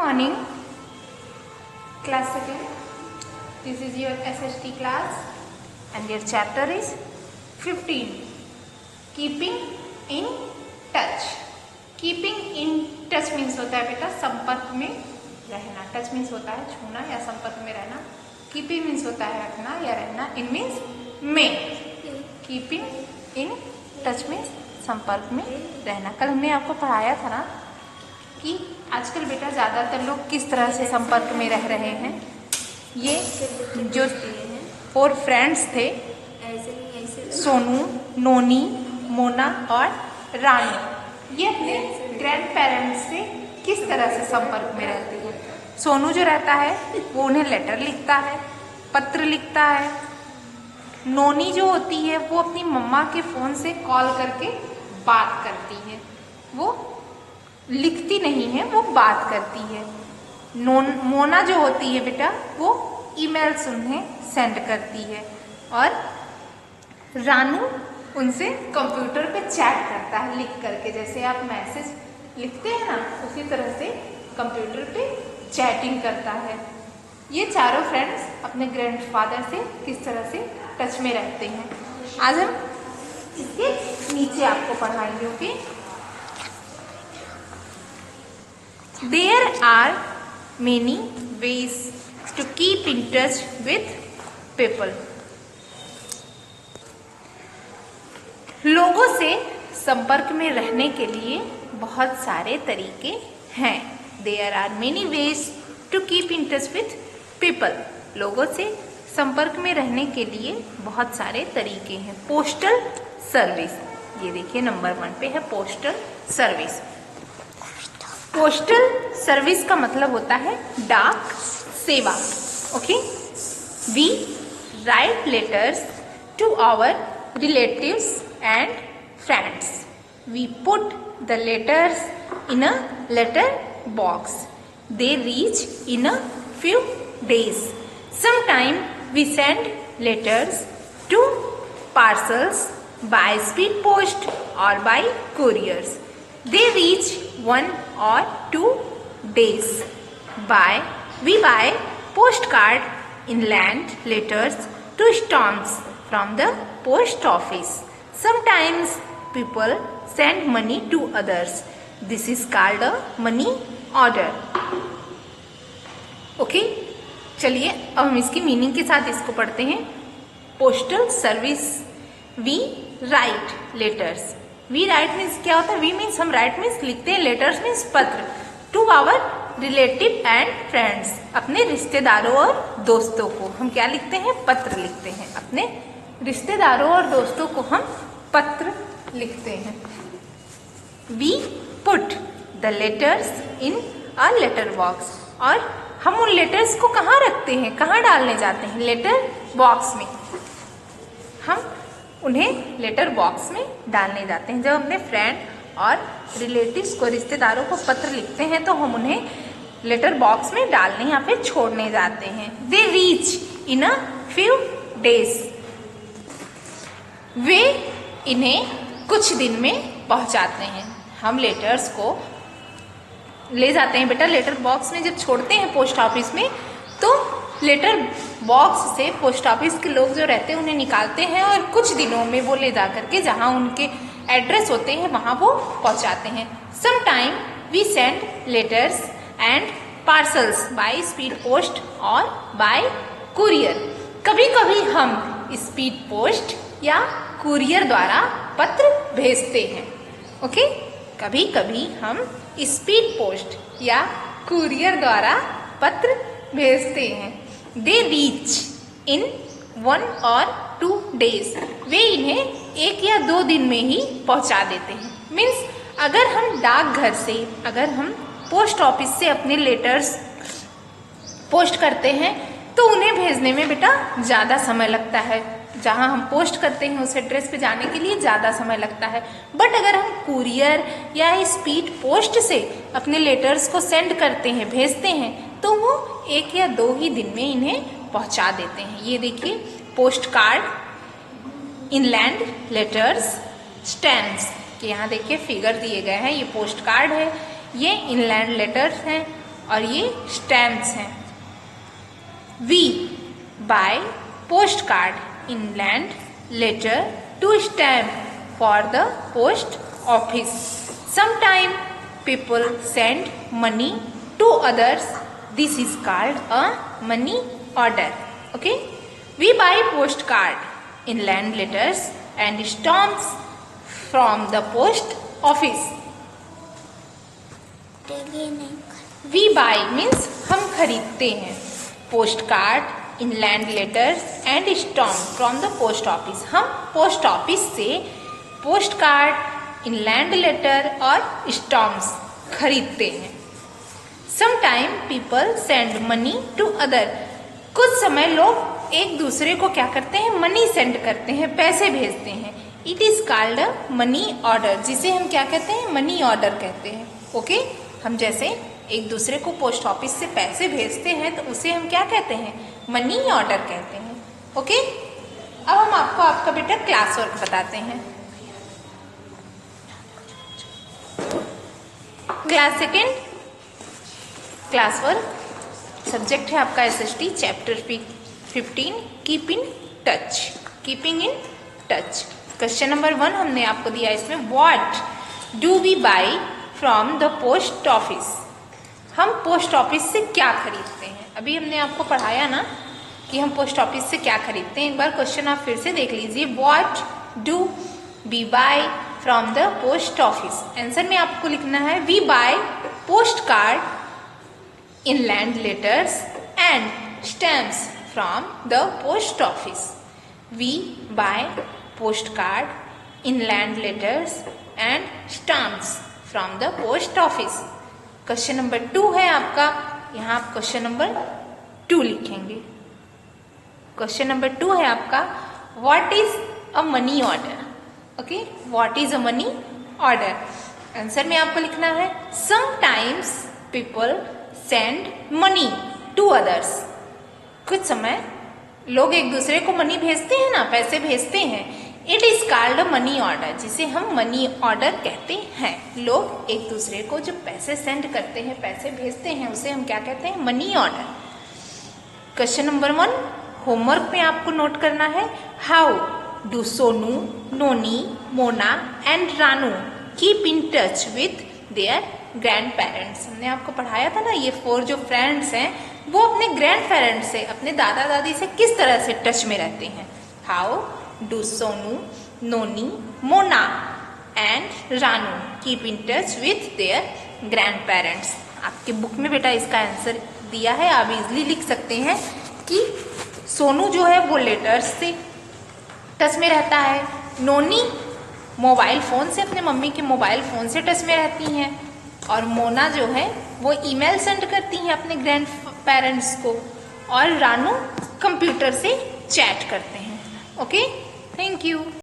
morning, class second. This is your SHT class and your chapter is 15. Keeping in touch. Keeping in touch means होता है बेटा संपर्क में रहना. Touch means होता है छूना या संपर्क में रहना. कीपिंग मीन्स होता है रखना या रहना. इन मीन्स में. कीपिंग इन टच मीन्स संपर्क में रहना. कल हमने आपको पढ़ाया था ना कि आजकल बेटा ज़्यादातर लोग किस तरह से संपर्क में रह रहे हैं. ये जो 4 फ्रेंड्स थे, सोनू, नोनी, मोना और रानी, ये अपने ग्रैंड पेरेंट्स से किस तरह से संपर्क में रहते हैं. सोनू जो रहता है वो उन्हें लेटर लिखता है, पत्र लिखता है. नोनी जो होती है वो अपनी मम्मा के फ़ोन से कॉल करके बात करती है. वो लिखती नहीं है, वो बात करती है. मोना जो होती है बेटा वो ईमेल्स उन्हें सेंड करती है. और रानू उनसे कंप्यूटर पे चैट करता है लिख करके. जैसे आप मैसेज लिखते हैं ना, उसी तरह से कंप्यूटर पे चैटिंग करता है. ये चारों फ्रेंड्स अपने ग्रैंडफादर से किस तरह से टच में रहते हैं. आज हम इसके नीचे आपको पढ़ाएंगे. Okay. There are many ways to keep in touch with people. लोगों से संपर्क में रहने के लिए बहुत सारे तरीके हैं. There are many ways to keep in touch with people. लोगों से संपर्क में रहने के लिए बहुत सारे तरीके हैं. पोस्टल सर्विस, ये देखिए नंबर 1 पे है पोस्टल सर्विस. पोस्टल सर्विस का मतलब होता है डाक सेवा. Okay. We write letters to our relatives and friends. We put the letters in a letter box. They reach in a few days. Sometime we send letters to parcels by speed post or by couriers. They reach 1 or 2 days. We buy postcard inland letters to stamps from the post office. Sometimes people send money to others. This is called a money order. Okay? चलिए अब हम इसकी meaning के साथ इसको पढ़ते हैं. Postal service. We write letters. We write means क्या होता है? वी मीन्स हम राइट मीन्स लिखते हैं, लेटर्स मीन्स पत्र. To our relative and friends, अपने रिश्तेदारों और दोस्तों को हम क्या लिखते हैं? पत्र लिखते हैं. अपने रिश्तेदारों और दोस्तों को हम पत्र लिखते हैं. We put the letters in a letter box. और हम उन लेटर्स को कहाँ रखते हैं, कहाँ डालने जाते हैं? लेटर बॉक्स में. हम उन्हें लेटर बॉक्स में डालने जाते हैं. जब अपने फ्रेंड और रिलेटिव्स को, रिश्तेदारों को पत्र लिखते हैं तो हम उन्हें लेटर बॉक्स में डालने या फिर छोड़ने जाते हैं. They reach in a few days. वे इन्हें कुछ दिन में पहुंचाते हैं. हम लेटर्स को ले जाते हैं बेटा लेटर बॉक्स में. जब छोड़ते हैं पोस्ट ऑफिस में तो लेटर बॉक्स से पोस्ट ऑफिस के लोग जो रहते हैं उन्हें निकालते हैं और कुछ दिनों में वो ले जा करके जहाँ उनके एड्रेस होते हैं वहाँ वो पहुँचाते हैं. Some time we send letters and parcels by speed post और बाय कुरियर. कभी कभी हम स्पीड पोस्ट या कुरियर द्वारा पत्र भेजते हैं. ओके. कभी कभी हम स्पीड पोस्ट या कुरियर द्वारा पत्र भेजते हैं. दे रीच इन 1 और 2 डेज. वे इन्हें 1 या 2 दिन में ही पहुंचा देते हैं. मीन्स अगर हम डाकघर से, अगर हम पोस्ट ऑफिस से अपने लेटर्स पोस्ट करते हैं तो उन्हें भेजने में बेटा ज़्यादा समय लगता है. जहाँ हम पोस्ट करते हैं उस एड्रेस पे जाने के लिए ज़्यादा समय लगता है. बट अगर हम कुरियर या स्पीड पोस्ट से अपने लेटर्स को सेंड करते हैं, भेजते हैं, तो वो 1 या 2 ही दिन में इन्हें पहुंचा देते हैं. ये देखिए post card, inland letters, stamps के यहाँ देखिए फिगर दिए गए हैं. ये पोस्ट कार्ड है, ये इनलैंड लेटर्स हैं और ये स्टैम्प्स हैं। We buy post card, inland letter to stamp for the post office. Sometime people send money to others. This is called a money order. Okay? We buy postcard, inland letters and stamps from the post office. We buy means हम खरीदते हैं। Postcard, inland letters and stamp from the post office. हम post office से post card, inland letter और stamps खरीदते हैं। Sometime people send money to other. कुछ समय लोग एक दूसरे को क्या करते हैं? मनी सेंड करते हैं, पैसे भेजते हैं। It is called a money order, जिसे हम क्या कहते हैं? मनी ऑर्डर कहते हैं। ओके, हम जैसे एक दूसरे को पोस्ट ऑफिस से पैसे भेजते हैं तो उसे हम क्या कहते हैं? मनी ऑर्डर कहते हैं। ओके, अब हम आपको आपका बेटा क्लास वर्क बताते हैं। Class second, class work, subject है आपका SST, chapter 15, keep in touch, keeping in touch. Question number 1 हमने आपको दिया इसमें, what do we buy from the post office. हम पोस्ट ऑफिस से क्या खरीदते हैं? अभी हमने आपको पढ़ाया ना कि हम पोस्ट ऑफिस से क्या खरीदते हैं। एक बार क्वेश्चन आप फिर से देख लीजिए, what do we buy from the post office. Answer में आपको लिखना है, we buy post card, inland letters and stamps from the post office. We buy post card, inland letters and stamps from the post office. Question number 2 है आपका, यहाँ आप question number 2 लिखेंगे। Question number 2 है आपका, what is a money order. Okay, what is a money order. Answer में आपको लिखना है, sometimes people send money to others. कुछ समय लोग एक दूसरे को मनी भेजते हैं ना, पैसे भेजते हैं। It is called a money order, जिसे हम मनी ऑर्डर कहते हैं। लोग एक दूसरे को जो पैसे सेंड करते हैं, पैसे भेजते हैं, उसे हम क्या कहते हैं? Money order. Question number 1 homework में आपको नोट करना है, how do Sonu, noni, Mona and Ranu keep in touch with their grand parents. हमने आपको पढ़ाया था ना, ये 4 जो फ्रेंड्स हैं वो अपने ग्रैंड पेरेंट्स से, अपने दादा दादी से किस तरह से टच में रहते हैं। How do Sonu, noni, Mona and Ranu keep in touch with their grand parents. आपके बुक में बेटा इसका आंसर दिया है, आप इजली लिख सकते हैं कि सोनू जो है वो लेटर्स से टच में रहता है, नोनी मोबाइल फ़ोन से, अपने मम्मी के मोबाइल फ़ोन से टच में रहती हैं, और मोना जो है वो ईमेल सेंड करती हैं अपने ग्रैंड पेरेंट्स को, और रानू कंप्यूटर से चैट करते हैं। Okay, thank you.